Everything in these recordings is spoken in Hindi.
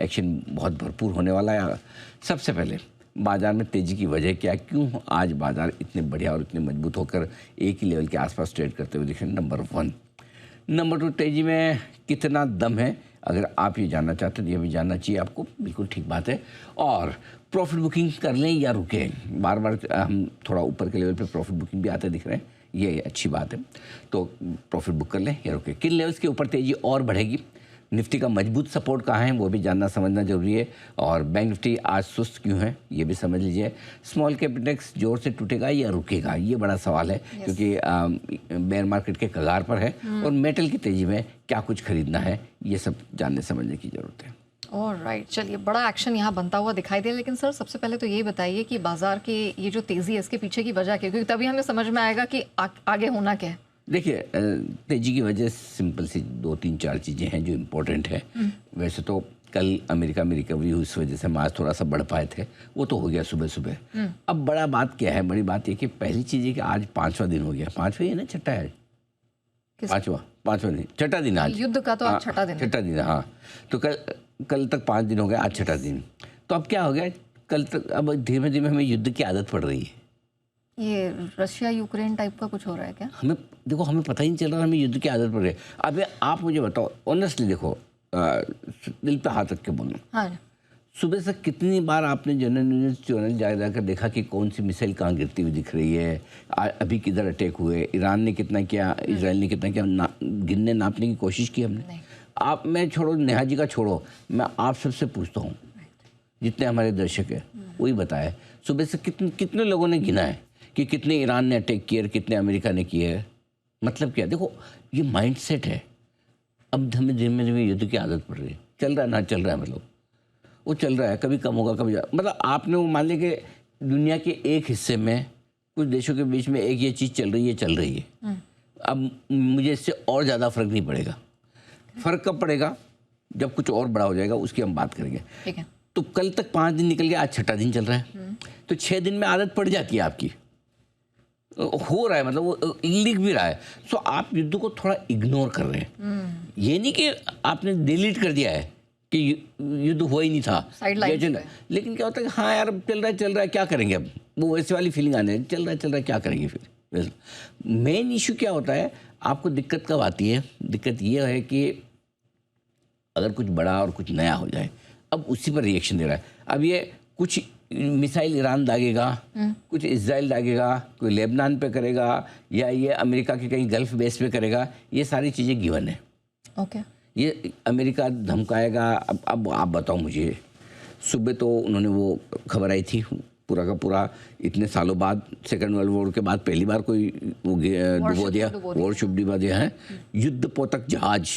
एक्शन बहुत भरपूर होने वाला है। सबसे पहले बाजार में तेज़ी की वजह क्या है, क्यों आज बाजार इतने बढ़िया और इतने मजबूत होकर एक ही लेवल के आसपास ट्रेड करते हुए दिख रहे हैं, नंबर 1। नंबर 2, तेज़ी में कितना दम है, अगर आप ये जानना चाहते हैं तो ये भी जानना चाहिए आपको, बिल्कुल ठीक बात है। और प्रॉफिट बुकिंग कर लें या रुकें, बार बार हम थोड़ा ऊपर के लेवल पे प्रॉफिट बुकिंग भी आते दिख रहे हैं, ये अच्छी बात है। तो प्रॉफिट बुक कर लें या रुकें। किन लेवल्स के ऊपर तेज़ी और बढ़ेगी, निफ्टी का मजबूत सपोर्ट कहाँ है वो भी जानना समझना जरूरी है। और बैंक निफ्टी आज सुस्त क्यों है ये भी समझ लीजिए। स्मॉल कैप इंडेक्स जोर से टूटेगा या रुकेगा, ये बड़ा सवाल है, क्योंकि बेयर मार्केट के कगार पर है। और मेटल की तेज़ी में क्या कुछ खरीदना है, ये सब जानने समझने की ज़रूरत है। ऑलराइट, चलिए बड़ा एक्शन यहाँ बनता हुआ दिखाई दे। लेकिन सर सबसे पहले तो ये बताइए कि बाजार की ये जो तेज़ी है इसके पीछे की वजह क्या है, क्योंकि तभी हमें समझ में आएगा कि आगे होना क्या है। देखिए, तेज़ी की वजह सिंपल सी 2-3-4 चीज़ें हैं जो इम्पोर्टेंट है। वैसे तो कल अमेरिका में रिकवरी हुई, इस वजह से हम आज थोड़ा सा बढ़ पाए थे, वो तो हो गया सुबह सुबह। अब बड़ा बात क्या है, बड़ी बात ये कि पहली चीज़ है कि आज 5वां दिन हो गया। 5वां है ना, छठा है? 5वां नहीं, छठा दिन आज युद्ध का, तो आज छठा दिन है। छठा दिन, हाँ। तो कल तक 5 दिन हो गए, आज छठा दिन। तो अब क्या हो गया, कल तक अब धीमे धीमे हमें युद्ध की आदत पड़ रही है। ये रशिया यूक्रेन टाइप का कुछ हो रहा है क्या? हमें पता ही नहीं चल रहा, हमें युद्ध की आदत पड़ रही है। अब आप मुझे बताओ ऑनेस्टली, देखो दिल पे हाथ रख के बोलना, हाँ, सुबह से कितनी बार आपने जनरल न्यूज़ चैनल जाकर देखा कि कौन सी मिसाइल कहाँ गिरती हुई दिख रही है, अभी किधर अटैक हुए, ईरान ने कितना किया, इजराइल ने कितना किया, गिनने नापने की कोशिश की हमने? आप, मैं छोड़ो, नेहा जी का छोड़ो, मैं आप सबसे पूछता हूँ, जितने हमारे दर्शक हैं वही बताए, सुबह से कितने लोगों ने गिना है कि कितने ईरान ने अटैक किए, कितने अमेरिका ने किए है? मतलब क्या, देखो ये माइंड सेट है। अब हमें धीमे धीमे युद्ध की आदत पड़ रही है, चल रहा है ना चल रहा है, मतलब वो चल रहा है, कभी कम होगा कभी मतलब आपने वो मान लिया कि दुनिया के एक हिस्से में कुछ देशों के बीच में एक ये चीज़ चल रही है। अब मुझे इससे और ज़्यादा फर्क नहीं पड़ेगा। फर्क कब पड़ेगा, जब कुछ और बड़ा हो जाएगा, उसकी हम बात करेंगे। ठीक है। तो कल तक 5 दिन निकल गया, आज छठा दिन चल रहा है, तो 6 दिन में आदत पड़ जाती है आपकी, हो रहा है, मतलब वो लिख भी रहा है। सो आप युद्ध को थोड़ा इग्नोर कर रहे हैं। ये नहीं कि आपने डिलीट कर दिया है कि युद्ध हुआ ही नहीं था, लेकिन क्या होता है कि हाँ यार चल रहा है क्या करेंगे, अब वो वैसे वाली फीलिंग आने, चल रहा है क्या करेंगे फिर। मेन इशू क्या होता है, आपको दिक्कत कब आती है? दिक्कत ये है कि अगर कुछ बड़ा और कुछ नया हो जाए, अब उसी पर रिएक्शन दे रहा है। अब ये कुछ मिसाइल ईरान दागेगा, कुछ इजराइल दागेगा, कोई लेबनान पे करेगा, या ये अमेरिका के कहीं गल्फ बेस पे करेगा, ये सारी चीज़ें गिवन है। ओके। ये अमेरिका धमकाएगा। अब आप बताओ मुझे, सुबह तो उन्होंने वो खबर आई थी पूरा का पूरा, इतने सालों बाद, सेकेंड वर्ल्ड वॉर के बाद पहली बार कोई वो डुबो दिया, वॉरशिप डुबो दिया है, युद्धपोतक जहाज,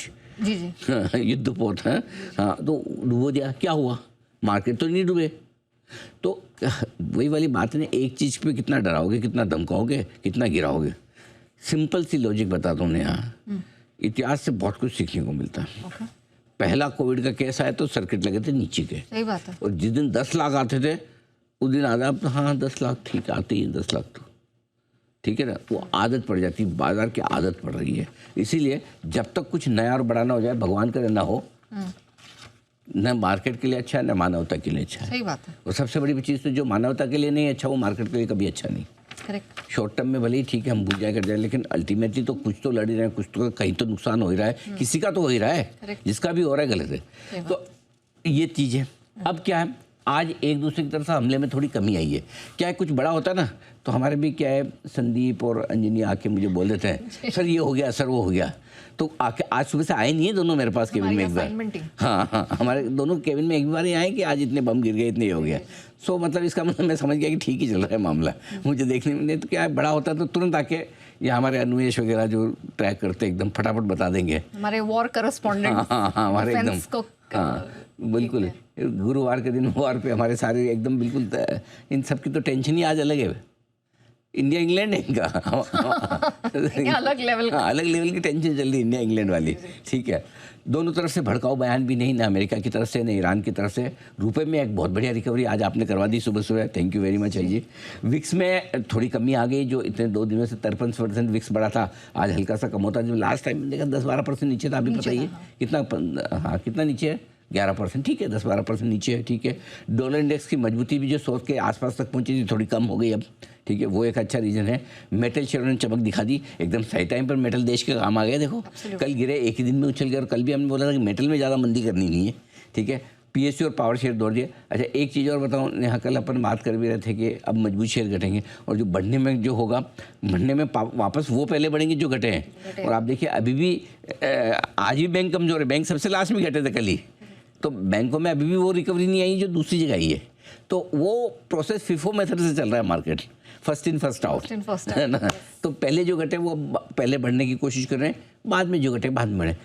जी युद्धपोत है, हाँ, तो डुबो दिया। क्या हुआ, मार्केट तो नहीं डूबे। तो वही वाली बात है ना, एक चीज़ पे कितना डराओगे, कितना धमकाओगे, कितना गिराओगे। सिंपल सी लॉजिक बताता हूँ यहाँ, इतिहास से बहुत कुछ सीखने को मिलता है। पहला कोविड का केस आया तो सर्किट लगे थे नीचे के, सही बात है, और जिस दिन 10 लाख आते थे उस दिन आधा, अब तो हाँ 10 लाख ठीक आते ही, 10 लाख तो ठीक है ना, वो आदत पड़ जाती है, बाजार की आदत पड़ रही है। इसीलिए जब तक कुछ नया और बड़ा ना हो जाए, भगवान करे ना हो, न मार्केट के लिए अच्छा है न मानवता के लिए अच्छा है। सही बात है। और सबसे बड़ी चीज़ तो जो मानवता के लिए नहीं अच्छा, वो मार्केट के लिए कभी अच्छा नहीं। करेक्ट। शॉर्ट टर्म में भले ही ठीक है, हम भूल जाए कर जाए, लेकिन अल्टीमेटली तो कुछ तो लड़ ही रहे हैं, कुछ तो कहीं तो नुकसान हो ही रहा है, किसी का तो हो ही रहा है, जिसका भी हो रहा है गलत है। तो ये चीज़ है। अब क्या है, आज एक दूसरे की तरफ से हमले में थोड़ी कमी आई है। क्या है, कुछ बड़ा होता है ना, तो हमारे भी क्या है, संदीप और अंजनी आके मुझे बोल देते हैं, सर ये हो गया, सर वो हो गया। तो आके आज सुबह से आए नहीं है दोनों मेरे पास केबिन में एक बार, हाँ, हमारे दोनों केबिन में एक बार ही आए कि आज इतने बम गिर गए, इतने हो गया। सो मतलब इसका मतलब मैं समझ गया कि ठीक ही चल रहा है मामला, मुझे देखने में। नहीं तो क्या है, बड़ा होता है तो तुरंत आके या हमारे अन्वेष वगैरह जो ट्रैक करते एकदम फटाफट बता देंगे, हमारे वॉर करस्पॉन्डेंट। हाँ, हमारे एकदम, हाँ बिल्कुल, गुरुवार के दिन वॉर पे हमारे सारे एकदम बिल्कुल, इन सब की तो टेंशन ही आज अलग है। इंडिया इंग्लैंड है इनका अलग लेवल की टेंशन चल रही इंडिया इंग्लैंड वाली, ठीक है। दोनों तरफ से भड़काऊ बयान भी नहीं, ना अमेरिका की तरफ से, ना ईरान की तरफ से। रुपए में एक बहुत बढ़िया रिकवरी आज आपने करवा दी सुबह सुबह, thank you very much ji. Vicks में थोड़ी कमी आ गई, जो इतने 2 दिनों से 53% विक्स बढ़ा था, आज हल्का सा कम होता है। जो लास्ट टाइम देखा 10-12% नीचे था, अभी बताइए कितना, हाँ कितना नीचे है, 11%, ठीक है, 10-12% नीचे है, ठीक है। डॉलर इंडेक्स की मजबूती भी जो 100 के आसपास तक पहुंची थी थोड़ी कम हो गई अब, ठीक है, वो एक अच्छा रीज़न है। मेटल शेयरों ने चमक दिखा दी, एकदम सही टाइम पर मेटल देश के काम आ गए। देखो कल गिरे, एक ही दिन में उछल गए, और कल भी हमने बोला था कि मेटल में ज़्यादा मंदी करनी नहीं है, ठीक है। पीएसयू और पावर शेयर दौड़ दिए। अच्छा एक चीज़ और बताऊँ, यहाँ कल अपन बात कर भी रहे थे कि अब मजबूत शेयर घटेंगे, और जो बढ़ने में जो होगा, बढ़ने में वापस वो पहले बढ़ेंगे जो घटे हैं। और आप देखिए अभी भी आज भी बैंक कमज़ोर है, बैंक सबसे लास्ट में घटे थे कल ही, तो बैंकों में अभी भी वो रिकवरी नहीं आई जो दूसरी जगह आई है। तो वो प्रोसेस फिफो मेथड से चल रहा है market, first in first out, है ना। तो पहले जो घटे वो पहले बढ़ने की कोशिश कर रहे हैं, बाद में जो घटे बाद में बढ़े।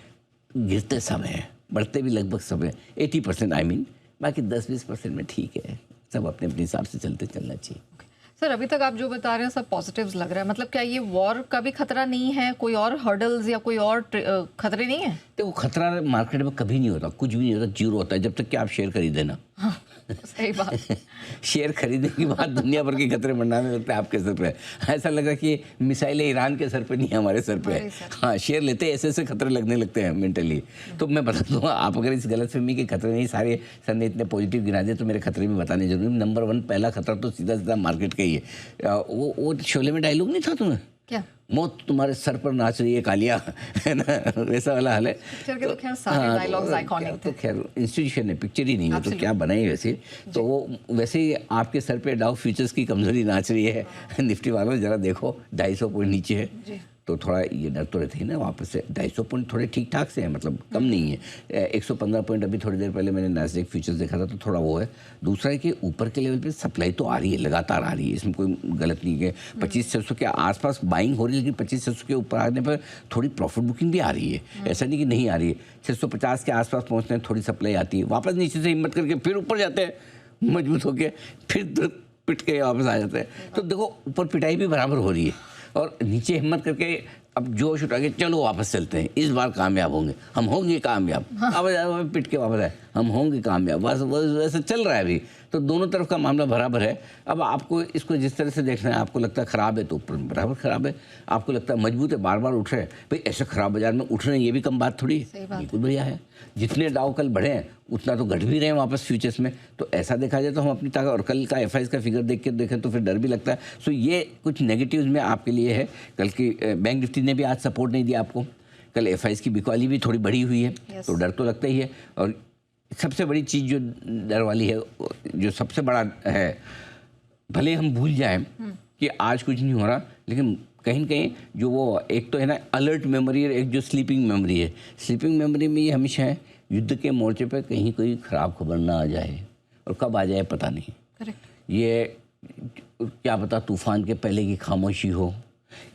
गिरते समय है, बढ़ते भी लगभग सब है, 80% आई मीन, बाकी 10-20% में ठीक है, सब अपने अपने हिसाब से चलना चाहिए। सर अभी तक आप जो बता रहे हैं सब पॉजिटिव्स लग रहा है, मतलब क्या ये वॉर का भी खतरा नहीं है, कोई और हर्डल्स या कोई और खतरे नहीं है? देखो खतरा मार्केट में कभी नहीं होता, कुछ भी नहीं होता, जीरो होता है जब तक कि आप शेयर खरीदे ना। हाँ, सही बात। शेयर खरीदने के बाद दुनिया भर के खतरे मंडाने लगते हैं आपके सर पे। ऐसा लगा कि मिसाइलें ईरान के सर पे नहीं है, हमारे सर पे है। हाँ, शेयर लेते ऐसे ऐसे खतरे लगने लगते हैं मेंटली। तो मैं बता दूँगा, आप अगर इस गलतफहमी के खतरे नहीं, सारे सर ने इतने पॉजिटिव गिना दिए, तो मेरे खतरे भी बताने जरूरी। नंबर 1 पहला खतरा तो सीधा सीधा मार्केट का ही है। वो शोले में डायलॉग नहीं था तुम्हें, क्या मौत तुम्हारे सर पर नाच रही है कालिया, है ना, वैसा वाला हाल है। तो खैर सारे डायलॉग्स आइकॉनिक थे। तो खैर इंस्टीट्यूशन है, पिक्चर ही नहीं है, तो क्या बनाई वैसे। तो वो वैसे ही आपके सर पे डाउ फ्यूचर्स की कमजोरी नाच रही है। निफ्टी वालों जरा देखो 250 पॉइंट नीचे है, तो थोड़ा ये डर तो रहते ही ना, वापस से 250 पॉइंट थोड़े ठीक ठाक से हैं, मतलब कम नहीं है। 115 पॉइंट अभी थोड़ी देर पहले मैंने नैस्डैक फ्यूचर्स देखा था, तो थोड़ा वो है। दूसरा है कि ऊपर के लेवल पे सप्लाई तो आ रही है, लगातार आ रही है, इसमें कोई गलत नहीं है। 2500 के आसपास बाइंग हो रही है, लेकिन 2500 के ऊपर आने पर थोड़ी प्रॉफिट बुकिंग भी आ रही है, ऐसा नहीं कि नहीं आ रही है। 650 के आसपास पहुँचने थोड़ी सप्लाई आती है, वापस नीचे से हिम्मत करके फिर ऊपर जाते हैं मजबूत होकर, फिर पिट के वापस आ जाते हैं। तो देखो ऊपर पिटाई भी बराबर हो रही है, और नीचे हिम्मत करके अब जोश उठा के चलो वापस चलते हैं, इस बार कामयाब होंगे, हम होंगे कामयाब। अब पिट के वापस आए, हम होंगे कामयाब, बस वैसे चल रहा है अभी। तो दोनों तरफ का मामला बराबर है। अब आपको इसको जिस तरह से देखना है, आपको लगता है ख़राब है तो ऊपर बराबर ख़राब है, आपको लगता है मजबूत है बार बार उठ रहे हैं, भाई ऐसे ख़राब बाजार में उठ रहे हैं, ये भी कम बात थोड़ी है, बिल्कुल बढ़िया है। जितने डाउ कल बढ़े हैं उतना तो घट भी रहे हैं वापस फ्यूचर्स में, तो ऐसा देखा जाए तो हम अपनी ताकत, और कल का एफआईज का फिगर देख के देखें तो फिर डर भी लगता है। सो ये कुछ नेगेटिव्स में आपके लिए है। कल की बैंक निफ्टी ने भी आज सपोर्ट नहीं दिया आपको, कल एफआईज की बिकवाली भी थोड़ी बढ़ी हुई है, तो डर तो लगता ही है। और सबसे बड़ी चीज़ जो डर वाली है, जो सबसे बड़ा है, भले हम भूल जाएं कि आज कुछ नहीं हो रहा, लेकिन कहीं ना कहीं जो वो एक तो है ना अलर्ट मेमोरी, और एक जो स्लीपिंग मेमोरी है। स्लीपिंग मेमोरी में ये हमेशा है, युद्ध के मोर्चे पे कहीं कोई ख़राब खबर ना आ जाए, और कब आ जाए पता नहीं। करेक्ट। ये क्या पता तूफ़ान के पहले की खामोशी हो।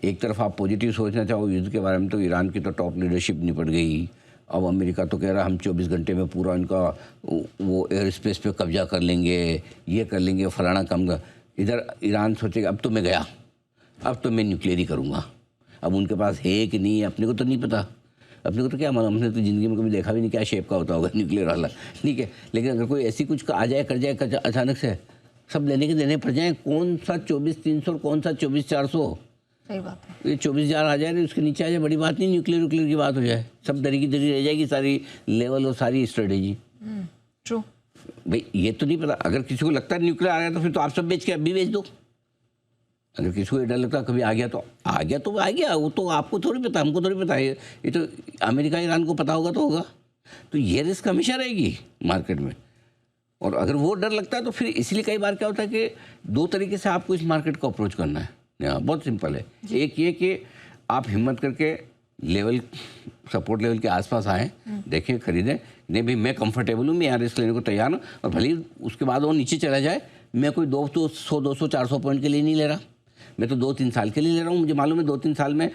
एक तरफ आप पॉजिटिव सोचना चाहो युद्ध के बारे में, तो ईरान की तो टॉप लीडरशिप निपट गई। अब अमेरिका तो कह रहा है हम 24 घंटे में पूरा इनका वो एयर स्पेस पे कब्जा कर लेंगे, ये कर लेंगे, फलाना काम का। इधर ईरान सोचेगा अब तो मैं गया, अब तो मैं न्यूक्लियर ही करूँगा। अब उनके पास है कि नहीं अपने को तो नहीं पता, अपने को तो क्या मालूम, हमने तो ज़िंदगी में कभी देखा भी नहीं क्या शेप का होता होगा न्यूक्लियर वाला, ठीक है। लेकिन अगर कोई ऐसी कुछ आ जाए कर जाए अचानक से, सब लेने के देने पड़ जाए, कौन सा 24,300 और कौन सा 24,400, सही बात है। ये 24,000 आ जाए, उसके नीचे आ जाए, बड़ी बात नहीं, न्यूक्लियर की बात हो जाए, सब दरी की दरी रह जाएगी सारी लेवल और सारी स्ट्रेटेजी। ट्रू। भाई ये तो नहीं पता, अगर किसी को लगता है न्यूक्लियर आ गया तो फिर तो आप सब बेच के अभी बेच दो। अगर किसी को डर लगता है कभी आ गया तो आ गया, वो तो आपको थोड़ी पता, हमको थोड़ी पता है, ये तो अमेरिका ईरान को पता होगा तो होगा। तो ये रिस्क हमेशा रहेगी मार्केट में, और अगर वो डर लगता है तो फिर इसलिए कई बार क्या होता है कि 2 तरीके से आपको इस मार्केट को अप्रोच करना है। बहुत सिंपल है। एक ये कि आप हिम्मत करके लेवल, सपोर्ट लेवल के आसपास आएँ, देखें, खरीदें, नहीं भाई मैं कंफर्टेबल हूँ, मैं यहाँ रिस्क लेने को तैयार हूँ, और भले ही उसके बाद वो नीचे चला जाए, मैं कोई 100, 200, 400 पॉइंट के लिए नहीं ले रहा, मैं तो 2-3 साल के लिए ले रहा हूँ। मुझे मालूम है 2-3 साल में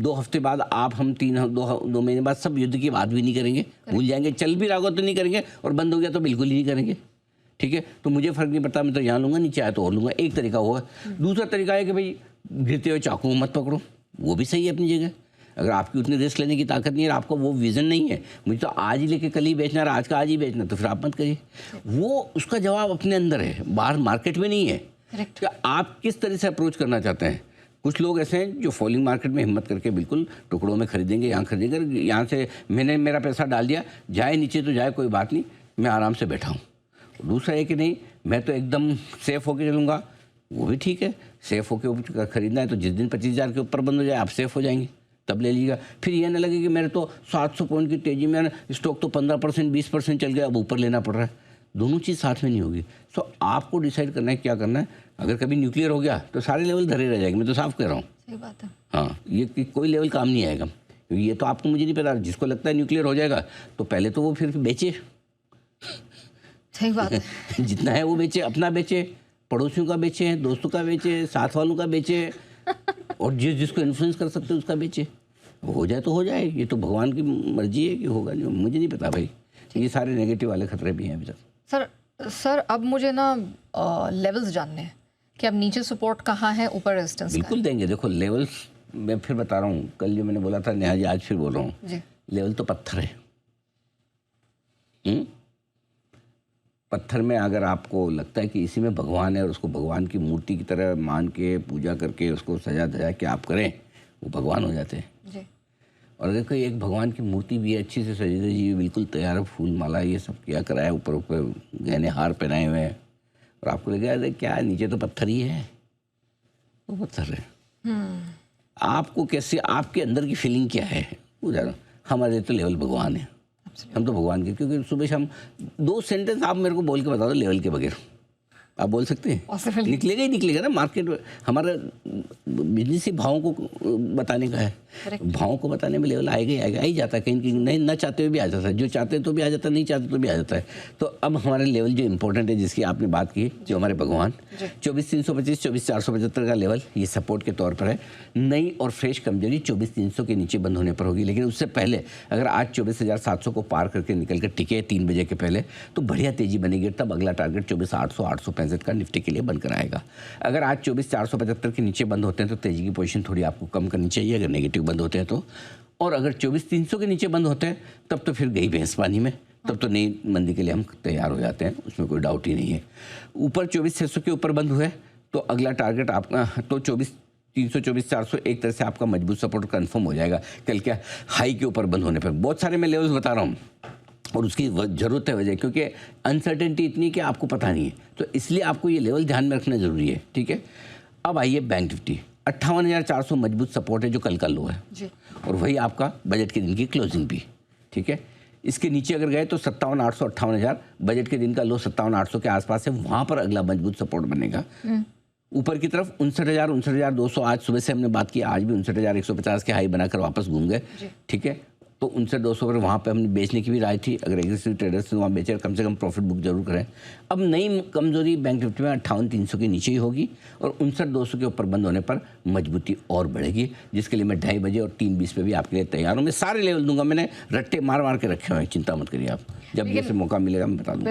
2 हफ्ते बाद आप हम 2 महीने बाद सब युद्ध की बात भी नहीं करेंगे, भूल जाएंगे, चल भी रहा होगा तो नहीं करेंगे, और बंद हो गया तो बिल्कुल ही नहीं करेंगे, ठीक है। तो मुझे फ़र्क नहीं पड़ता, मैं तो यहाँ लूँगा, नीचे आया तो और लूँगा, एक तरीका होगा। दूसरा तरीका है कि भाई गिरते हुए चाकू मत पकड़ो, वो भी सही है अपनी जगह। अगर आपकी उतनी रिस्क लेने की ताकत नहीं है, आपको वो विज़न नहीं है, मुझे तो आज ही लेके कल ही बेचना, आज का आज ही बेचना, तो फिर आप मत करिए। वो उसका जवाब अपने अंदर है, बाहर मार्केट में नहीं है। कि आप किस तरह से अप्रोच करना चाहते हैं। कुछ लोग ऐसे हैं जो फॉलिंग मार्केट में हिम्मत करके बिल्कुल टुकड़ों में खरीदेंगे, यहाँ खरीदेंगे, यहाँ से मैंने मेरा पैसा डाल दिया, जाए नीचे तो जाए, कोई बात नहीं, मैं आराम से बैठा हूँ। दूसरा है कि नहीं, मैं तो एकदम सेफ होके चलूँगा, वो भी ठीक है। सेफ होके खरीदना है तो जिस दिन 25,000 के ऊपर बंद हो जाए आप सेफ हो जाएंगे, तब ले लीजिएगा। फिर ये ना लगे कि मेरे तो 700 पॉइंट की तेजी में स्टॉक तो 15% 20% चल गया, अब ऊपर लेना पड़ रहा है। दोनों चीज़ साथ में नहीं होगी। सो आपको डिसाइड करना है क्या करना है। अगर कभी न्यूक्लियर हो गया तो सारे लेवल धरे रह जाएंगे, मैं तो साफ कह रहा हूँ। सही बात है। हाँ, ये कि कोई लेवल काम नहीं आएगा, क्योंकि ये तो आपको मुझे नहीं पता। जिसको लगता है न्यूक्लियर हो जाएगा तो पहले तो वो फिर बेचे। सही बात है। जितना है वो बेचे, अपना बेचे, पड़ोसियों का बेचे, दोस्तों का बेचे, साथ वालों का बेचे, और जिसको इन्फ्लुएंस कर सकते हो उसका बेचे। हो जाए तो हो जाए, ये तो भगवान की मर्जी है कि होगा, नहीं मुझे नहीं पता भाई। ये सारे नेगेटिव वाले खतरे भी हैं अभी तक। सर अब मुझे ना लेवल्स जानने हैं कि अब नीचे सपोर्ट कहाँ है, ऊपर रेजिस्टेंस बिल्कुल देंगे। देखो लेवल्स मैं फिर बता रहा हूँ, कल जो मैंने बोला था नेहा, आज फिर बोल रहा हूँ, लेवल तो पत्थर है। पत्थर में अगर आपको लगता है कि इसी में भगवान है और उसको भगवान की मूर्ति की तरह मान के पूजा करके उसको सजा धजा के आप करें, वो भगवान हो जाते हैं जी। और अगर कोई एक भगवान की मूर्ति भी है, अच्छी से सजी धजी, बिल्कुल तैयार है, फूल माला ये सब किया कराया, ऊपर ऊपर गहने हार पहनाए हुए हैं, और आपको लगे अरे क्या नीचे तो पत्थर ही है, वो पत्थर है। आपको कैसे, आपके अंदर की फीलिंग क्या है वो जानो। हमारे तो लेवल भगवान है, हम तो भगवान के, क्योंकि सुबह शाम 2 सेंटेंस आप मेरे को बोल के बता दो लेवल के बगैर, आप बोल सकते हैं? निकलेगा ही निकलेगा ना। मार्केट में हमारा बिजनेस ही भावों को बताने का है, भावों को बताने में लेवल आएगा ही आएगा, आ ही जाता है कहीं कहीं, नहीं ना चाहते हुए भी आ जाता है, जो चाहते हैं तो भी आ जाता है, नहीं चाहते तो भी आ जाता है। तो अब हमारे लेवल जो इंपॉर्टेंट है, जिसकी आपने बात की, जो हमारे भगवान 24,325 24,475 का लेवल, ये सपोर्ट के तौर पर है। नई और फ्रेश कमजोरी 24,300 के नीचे बंद होने पर होगी, लेकिन उससे पहले अगर आज 24,700 को पार करके निकल कर टिके 3 बजे के पहले, तो बढ़िया तेजी बनेगी। तब अगला टारगेट 24,800 865 का निफ्टी के लिए बंद कराएगा। अगर आज 24,475 के नीचे बंद होते हैं तो तेजी की पोजीशन थोड़ी आपको कम करनी चाहिए, अगर नेगेटिव बंद होते हैं तो। और अगर 24,300 के नीचे बंद होते हैं तब तो फिर गई भैंस पानी में, तब तो नई मंदी के लिए हम तैयार हो जाते हैं, उसमें कोई डाउट ही नहीं है। ऊपर 24,600 के ऊपर बंद हुए तो अगला टारगेट आपका तो 24,300 24,400 एक तरह से आपका मजबूत सपोर्ट कंफर्म हो जाएगा कल क्या हाई के ऊपर बंद होने पर। बहुत सारे मैं लेवल्स बता रहा हूँ और उसकी ज़रूरत है वजह, क्योंकि अनसर्टेनिटी इतनी कि आपको पता नहीं है, तो इसलिए आपको ये लेवल ध्यान में रखना ज़रूरी है। ठीक है, अब आइए बैंक निफ्टी 58,400 मजबूत सपोर्ट है जो कल का लो है जी। और वही आपका बजट के दिन की क्लोजिंग भी। ठीक है, इसके नीचे अगर गए तो 57,800 58,000, बजट के दिन का लो 57,800 के आसपास है, वहाँ पर अगला मजबूत सपोर्ट बनेगा। ऊपर की तरफ 59,000 59,200, आज सुबह से हमने बात की, आज भी 59,150 के हाई बनाकर वापस घूम गए। ठीक है, तो 59,200 पर वहाँ पे हमने बेचने की भी राय थी, अगर एग्रेसिव ट्रेडर्स से वहाँ बेचे, कम से कम प्रॉफिट बुक जरूर करें। अब नई कमजोरी बैंक निफ्टी में 58,300 के नीचे ही होगी और 59,200 के ऊपर बंद होने पर मजबूती और बढ़ेगी, जिसके लिए मैं 2:30 बजे और 3:20 पे भी आपके लिए तैयार हूँ। मैं सारे लेवल दूंगा, मैंने रट्टे मार मार के रखे हुए हैं, चिंता मत करिए आप, जब जैसे मौका मिलेगा मैं बता दूँगा।